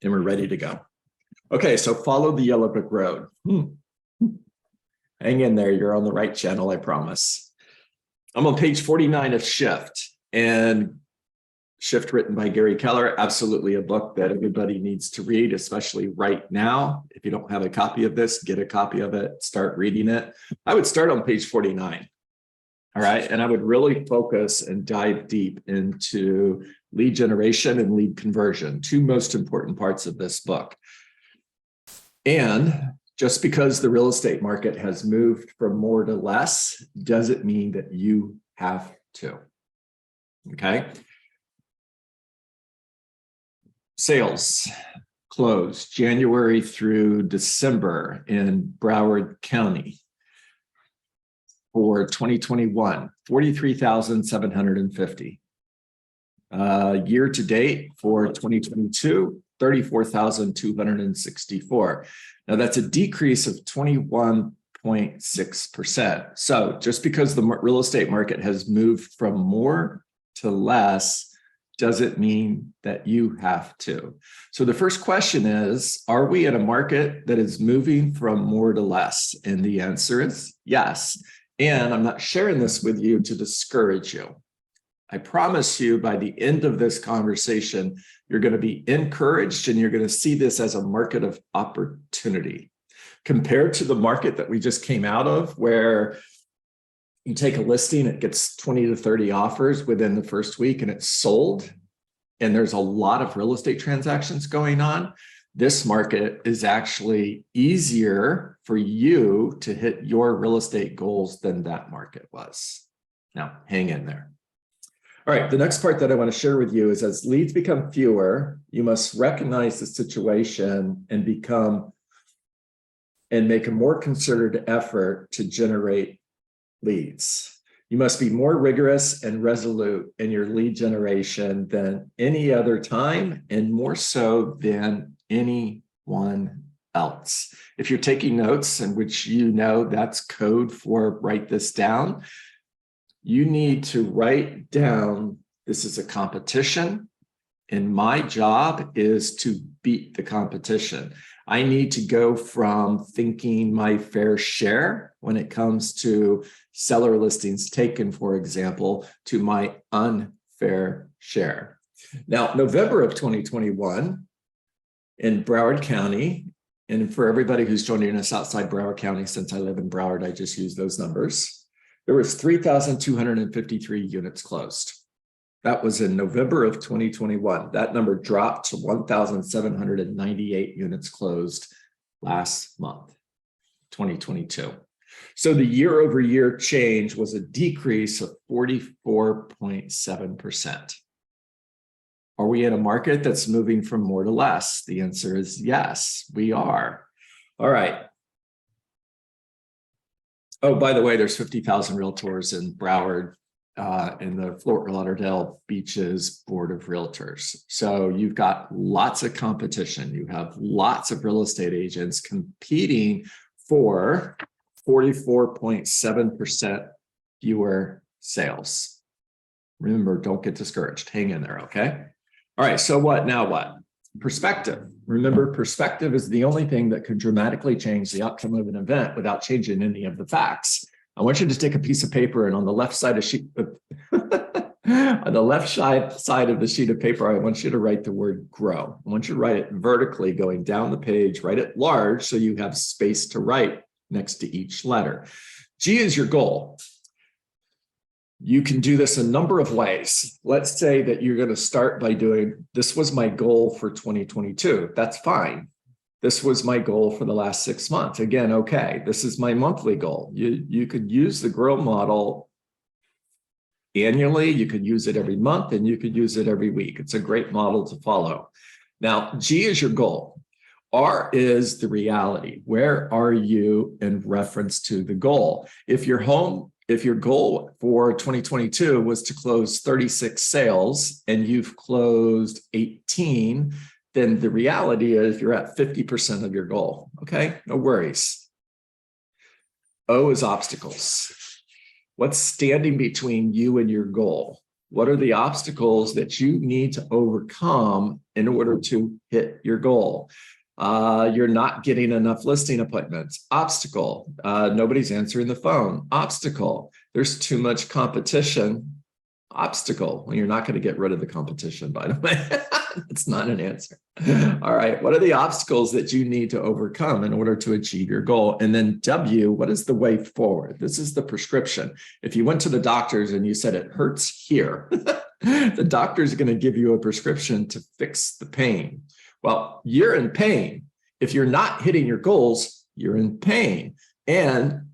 and we're ready to go. Okay, so follow the yellow brick road. Hang in there, you're on the right channel, I promise. I'm on page 49 of Shift, and Shift written by Gary Keller, absolutely a book that everybody needs to read, especially right now. If you don't have a copy of this, get a copy of it, start reading it. I would start on page 49. All right, and I would really focus and dive deep into lead generation and lead conversion, two most important parts of this book. And just because the real estate market has moved from more to less doesn't mean that you have to. Okay. Sales closed January through December in Broward County for 2021, 43,750. Year to date for 2022, 34,264. Now that's a decrease of 21.6%. So just because the real estate market has moved from more to less doesn't mean that you have to. So the first question is, are we in a market that is moving from more to less? And the answer is yes. And I'm not sharing this with you to discourage you. I promise you by the end of this conversation, you're going to be encouraged and you're going to see this as a market of opportunity compared to the market that we just came out of, where you take a listing, it gets 20 to 30 offers within the first week and it's sold. And there's a lot of real estate transactions going on. This market is actually easier for you to hit your real estate goals than that market was. Now, hang in there. All right, the next part that I want to share with you is as leads become fewer, you must recognize the situation and make a more concerted effort to generate leads. You must be more rigorous and resolute in your lead generation than any other time, and more so than anyone else. If you're taking notes, in which you know that's code for write this down, you need to write down, this is a competition, and my job is to beat the competition. I need to go from thinking my fair share when it comes to seller listings taken, for example, to my unfair share. Now, November of 2021 in Broward County, and for everybody who's joining us outside Broward County, since I live in Broward, I just use those numbers. There was 3,253 units closed. That was in November of 2021. That number dropped to 1,798 units closed last month, 2022. So the year-over-year change was a decrease of 44.7%. Are we in a market that's moving from more to less? The answer is yes, we are. All right. Oh, by the way, there's 50,000 realtors in Broward in the Fort Lauderdale Beaches Board of Realtors. So you've got lots of competition. You have lots of real estate agents competing for 44.7% fewer sales. Remember, don't get discouraged. Hang in there, okay? All right, so what? Now what? Perspective. Remember, perspective is the only thing that can dramatically change the outcome of an event without changing any of the facts. I want you to take a piece of paper, and on the left side of on the left side of the sheet of paper, I want you to write the word grow. I want you to write it vertically going down the page, write it large so you have space to write next to each letter. G is your goal. You can do this a number of ways. Let's say that you're going to start by doing, this was my goal for 2022. That's fine. This was my goal for the last 6 months. Again, okay, this is my monthly goal. You could use the GROW model annually, you could use it every month, and you could use it every week. It's a great model to follow. Now, G is your goal. R is the reality. Where are you in reference to the goal? If your goal for 2022 was to close 36 sales and you've closed 18, then the reality is you're at 50% of your goal. Okay, no worries. O is obstacles. What's standing between you and your goal? What are the obstacles that you need to overcome in order to hit your goal? You're not getting enough listing appointments. Obstacle. Nobody's answering the phone. Obstacle. There's too much competition. Obstacle. Well, you're not going to get rid of the competition, by the way. It's not an answer. All right. What are the obstacles that you need to overcome in order to achieve your goal? And then W, what is the way forward? This is the prescription. If you went to the doctors and you said it hurts here, the doctor's going to give you a prescription to fix the pain. Well, you're in pain. If you're not hitting your goals, you're in pain. And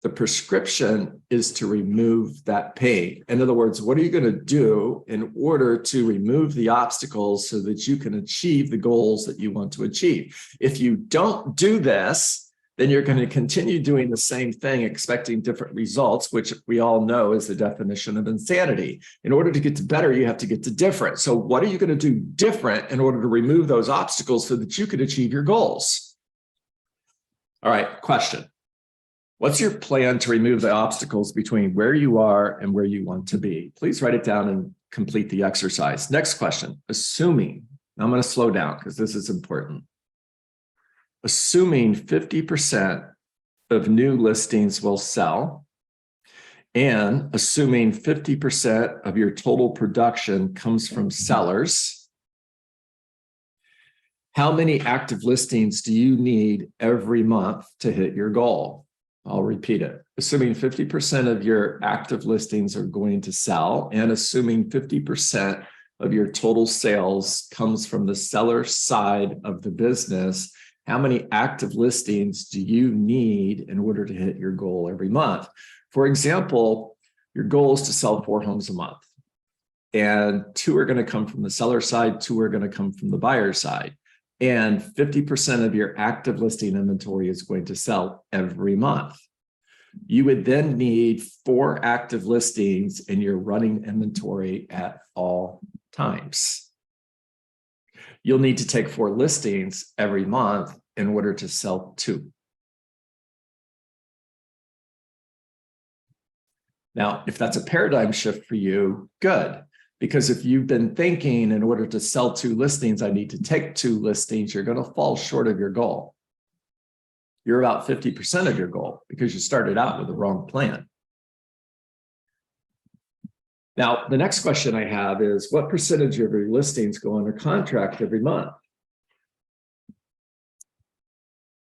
the prescription is to remove that pain. In other words, what are you going to do in order to remove the obstacles so that you can achieve the goals that you want to achieve? If you don't do this, then you're going to continue doing the same thing, expecting different results, which we all know is the definition of insanity. In order to get to better, you have to get to different. So what are you going to do different in order to remove those obstacles so that you can achieve your goals? All right, question. What's your plan to remove the obstacles between where you are and where you want to be? Please write it down and complete the exercise. Next question. Assuming, I'm going to slow down because this is important. Assuming 50% of new listings will sell, and assuming 50% of your total production comes from sellers, how many active listings do you need every month to hit your goal? I'll repeat it. Assuming 50% of your active listings are going to sell, and assuming 50% of your total sales comes from the seller side of the business, how many active listings do you need in order to hit your goal every month? For example, your goal is to sell 4 homes a month, and 2 are going to come from the seller side, 2 are going to come from the buyer side. And 50% of your active listing inventory is going to sell every month. You would then need 4 active listings in your running inventory at all times. You'll need to take 4 listings every month in order to sell 2. Now, if that's a paradigm shift for you, good. Because if you've been thinking in order to sell 2 listings, I need to take 2 listings, you're going to fall short of your goal. You're about 50% of your goal because you started out with the wrong plan. Now, the next question I have is, what percentage of your listings go under contract every month?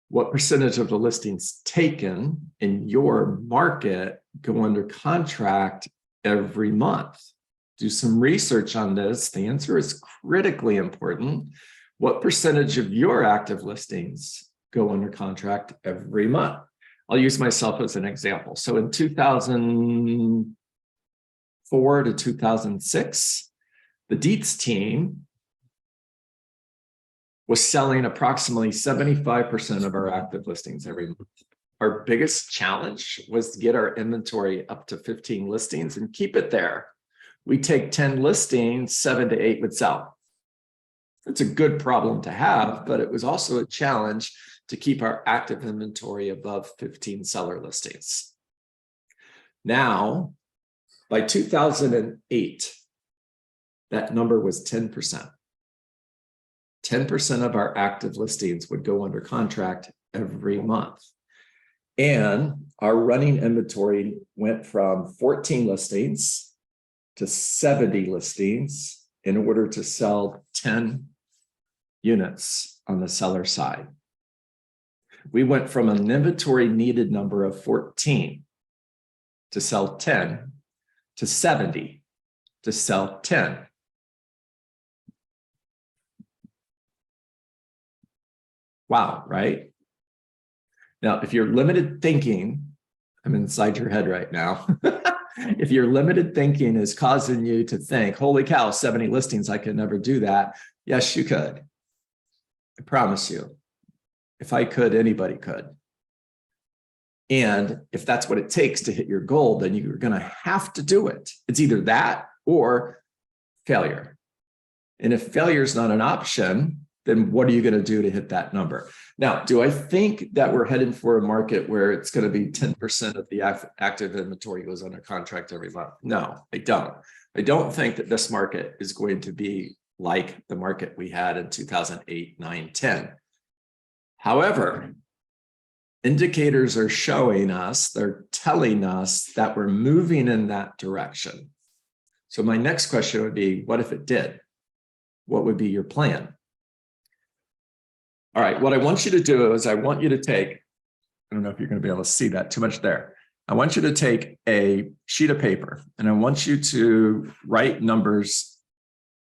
What percentage of the listings taken in your market go under contract every month? Do some research on this. The answer is critically important. What percentage of your active listings go under contract every month? I'll use myself as an example. So in 2004 to 2006, the Dietz team was selling approximately 75% of our active listings every month. Our biggest challenge was to get our inventory up to 15 listings and keep it there. We take 10 listings, 7 to 8 would sell. It's a good problem to have, but it was also a challenge to keep our active inventory above 15 seller listings. Now, by 2008, that number was 10%. 10% of our active listings would go under contract every month. And our running inventory went from 14 listings to 70 listings in order to sell 10 units on the seller side. We went from an inventory needed number of 14 to sell 10 to 70 to sell 10. Wow, right? Now, if you're limited thinking, I'm inside your head right now. If your limited thinking is causing you to think, holy cow, 70 listings, I could never do that. Yes, you could. I promise you. If I could, anybody could. And if that's what it takes to hit your goal, then you're going to have to do it. It's either that or failure. And if failure is not an option, then what are you going to do to hit that number? Now, do I think that we're heading for a market where it's going to be 10% of the active inventory goes under contract every month? No, I don't. I don't think that this market is going to be like the market we had in 2008, 9, 10. However, indicators are showing us, they're telling us that we're moving in that direction. So my next question would be, what if it did? What would be your plan? All right, what I want you to do is I want you to take, I don't know if you're going to be able to see that too much there. I want you to take a sheet of paper and I want you to write numbers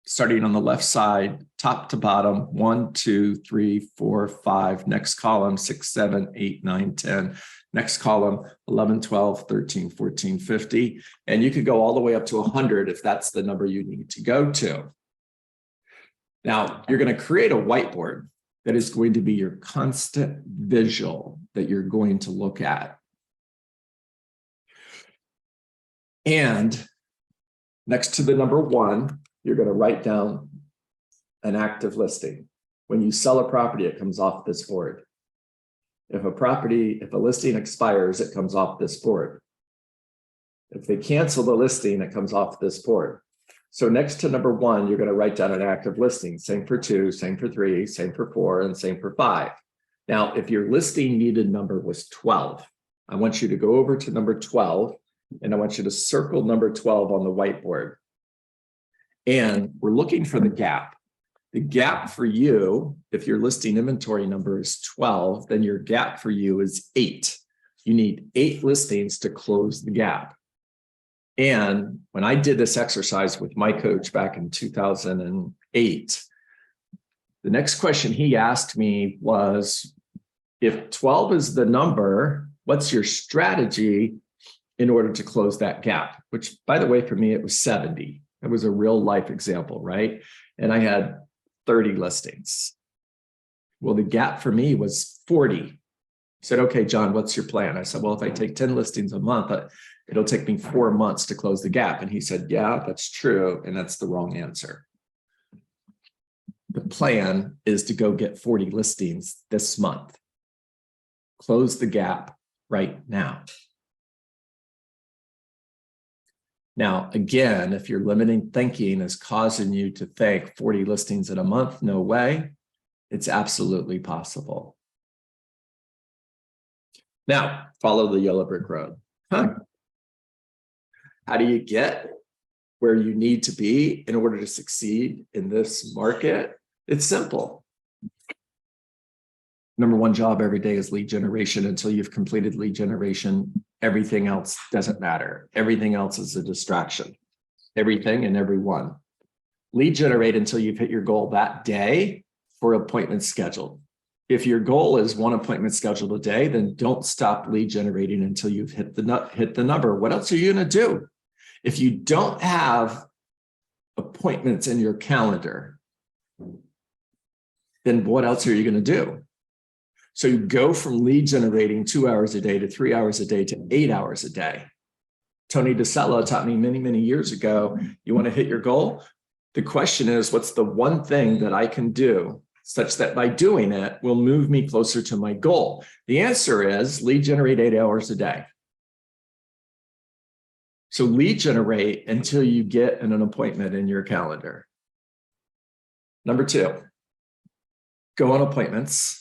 starting on the left side, top to bottom, 1, 2, 3, 4, 5, next column, 6, 7, 8, 9, 10, next column, 11, 12, 13, 14, 50. And you could go all the way up to 100 if that's the number you need to go to. Now, you're going to create a whiteboard that is going to be your constant visual that you're going to look at. And next to the number 1, you're going to write down an active listing. When you sell a property, it comes off this board. If a listing expires, it comes off this board. If they cancel the listing, it comes off this board. So next to number 1, you're going to write down an active listing. Same for 2, same for 3, same for 4, and same for 5. Now, if your listing needed number was 12, I want you to go over to number 12, and I want you to circle number 12 on the whiteboard. And we're looking for the gap. The gap for you, if your listing inventory number is 12, then your gap for you is 8. You need 8 listings to close the gap. And when I did this exercise with my coach back in 2008, the next question he asked me was, if 12 is the number, what's your strategy in order to close that gap? Which, by the way, for me, it was 70. It was a real life example, right? And I had 30 listings. Well, the gap for me was 40. He said, okay, John, what's your plan? I said, well, if I take 10 listings a month, it'll take me 4 months to close the gap. And he said, yeah, that's true. And that's the wrong answer. The plan is to go get 40 listings this month. Close the gap right now. Now, again, if your limiting thinking is causing you to think 40 listings in a month, no way, it's absolutely possible. Now, follow the yellow brick road. How do you get where you need to be in order to succeed in this market? It's simple. Number 1 job every day is lead generation. Until you've completed lead generation, everything else doesn't matter. Everything else is a distraction. Everything and everyone. Lead generate until you've hit your goal that day for appointments scheduled. If your goal is 1 appointment scheduled a day, then don't stop lead generating until you've hit the number. What else are you going to do? If you don't have appointments in your calendar, then what else are you going to do? So you go from lead generating 2 hours a day to 3 hours a day to 8 hours a day. Tony DeSella taught me many, many years ago, you want to hit your goal? The question is, what's the one thing that I can do such that by doing it will move me closer to my goal? The answer is lead generate 8 hours a day. So lead generate until you get an appointment in your calendar. Number 2, go on appointments.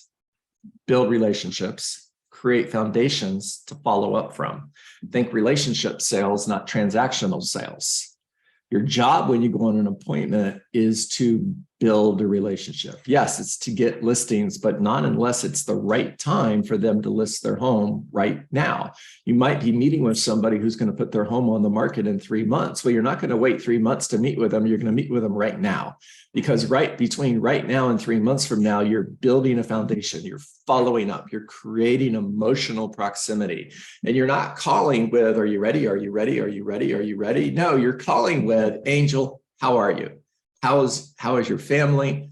Build relationships, create foundations to follow up from. Think relationship sales, not transactional sales. Your job when you go on an appointment is to build a relationship. Yes, it's to get listings, but not unless it's the right time for them to list their home right now. You might be meeting with somebody who's going to put their home on the market in 3 months. Well, you're not going to wait 3 months to meet with them. You're going to meet with them right now. Because right between right now and 3 months from now, you're building a foundation, you're following up, you're creating emotional proximity. And you're not calling with, are you ready? Are you ready? Are you ready? Are you ready? No, you're calling with, Angel, how are you? How is your family?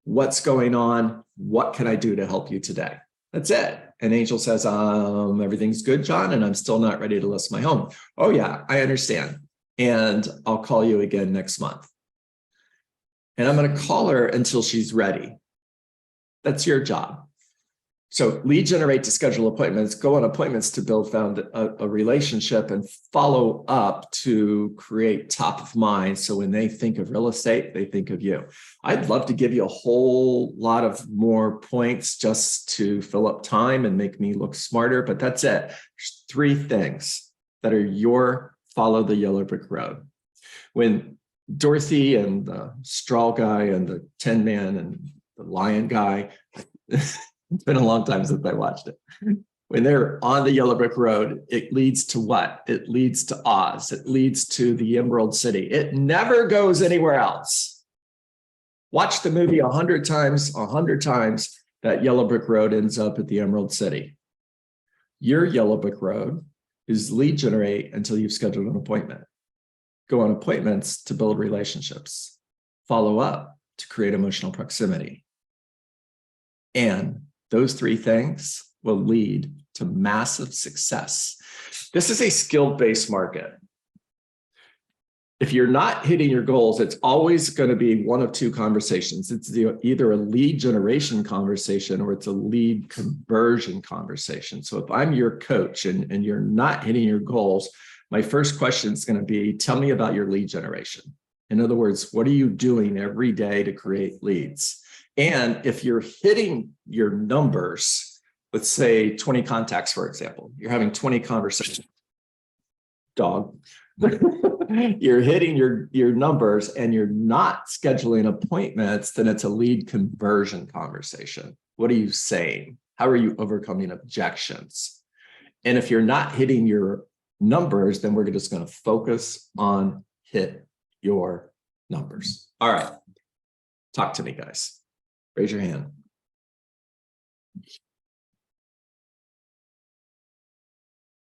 What's going on? What can I do to help you today? That's it. And Angel says, everything's good, John, and I'm still not ready to list my home. Oh yeah, I understand. And I'll call you again next month. and I'm going to call her until she's ready. That's your job. So lead generate to schedule appointments, go on appointments to found a relationship, and follow up to create top of mind. So when they think of real estate, they think of you. I'd love to give you a whole lot of more points just to fill up time and make me look smarter, but that's it. There's 3 things that are your follow the yellow brick road. When Dorothy and the straw guy and the Tin Man and the lion guy, it's been a long time since I watched it. When they're on the yellow brick road, it leads to what? It leads to Oz. It leads to the Emerald City. It never goes anywhere else. Watch the movie 100 times, 100 times, that yellow brick road ends up at the Emerald City. Your yellow brick road is lead generate until you've scheduled an appointment. Go on appointments to build relationships. Follow up to create emotional proximity. And those 3 things will lead to massive success. This is a skill-based market. If you're not hitting your goals, it's always going to be one of 2 conversations. It's either a lead generation conversation or it's a lead conversion conversation. So if I'm your coach and you're not hitting your goals, my first question is going to be, tell me about your lead generation. In other words, what are you doing every day to create leads? And if you're hitting your numbers, let's say 20 contacts, for example, you're having 20 conversations, dog, you're hitting your numbers and you're not scheduling appointments, then it's a lead conversion conversation. What are you saying? How are you overcoming objections? And if you're not hitting your numbers, then we're just going to focus on hit your numbers. All right. Talk to me, guys. Raise your hand.